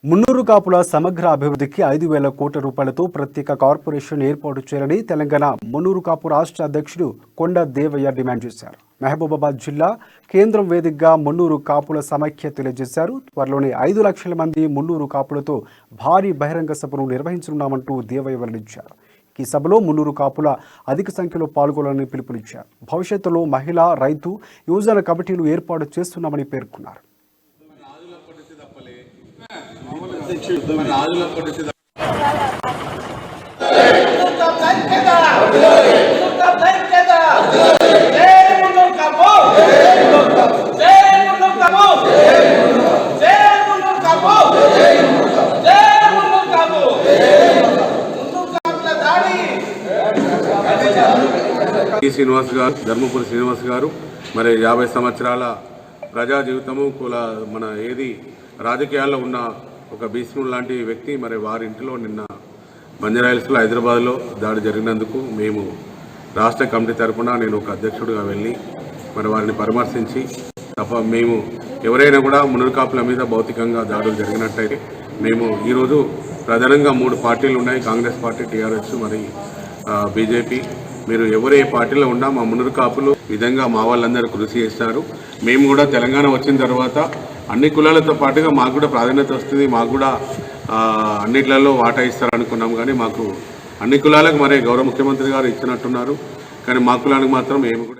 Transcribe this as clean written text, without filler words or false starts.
మున్నూరు కాపుల సమగ్ర అభివృద్ధికి 5,000 కోట్ల రూపాయలతో ప్రత్యేక కార్పొరేషన్ ఏర్పాటు చేయాలని తెలంగాణ మున్నూరు కాపు రాష్ట్ర అధ్యక్షుడు కొండ దేవయ్య డిమాండ్ చేశారు. మహబూబాబాద్ జిల్లా కేంద్రం వేదికగా మున్నూరు కాపుల సమైక్య తెలియజేశారు. త్వరలోనే 5 లక్షల మంది మున్నూరు కాపులతో భారీ బహిరంగ సభను నిర్వహించనున్నామంటూ దేవయ్య వెల్లడించారు. ఈ సభలో మున్నూరు కాపుల అధిక సంఖ్యలో పాల్గొనాలని పిలుపునిచ్చారు. భవిష్యత్తులో మహిళా, రైతు, యువజన కమిటీలు ఏర్పాటు చేస్తున్నామని పేర్కొన్నారు. శ్రీనివాస్ గారు, ధర్మపురి శ్రీనివాస్ గారు మరి 50 సంవత్సరాల ప్రజా జీవితము మన ఏది రాజకీయాల్లో ఉన్న ఒక భీష్ముడు లాంటి వ్యక్తి మరి వారి ఇంటిలో నిన్న బంజారాహిల్స్లో హైదరాబాద్లో దాడి జరిగినందుకు మేము రాష్ట్ర కమిటీ తరఫున నేను ఒక అధ్యక్షుడిగా వెళ్ళి మరి వారిని పరామర్శించి మేము ఎవరైనా కూడా మున్నూరు కాపుల మీద భౌతికంగా దాడులు జరిగినట్టయితే మేము ఈరోజు ప్రధానంగా 3 పార్టీలు ఉన్నాయి, కాంగ్రెస్ పార్టీ, టీఆర్ఎస్ మరి బీజేపీ. మీరు ఎవరే పార్టీలో ఉన్నా మా మున్నూరు కాపులు విధంగా మా వాళ్ళందరూ కృషి చేస్తారు. మేము కూడా తెలంగాణ వచ్చిన తర్వాత అన్ని కులాలతో పాటుగా మాకు కూడా ప్రాధాన్యత వస్తుంది, మాకు కూడా అన్నిట్లలో వాటా ఇస్తారనుకున్నాం. కానీ మాకు అన్ని కులాలకు మరి గౌరవ ముఖ్యమంత్రి గారు ఇచ్చినట్టున్నారు, కానీ మా కులానికి మాత్రం మేము కూడా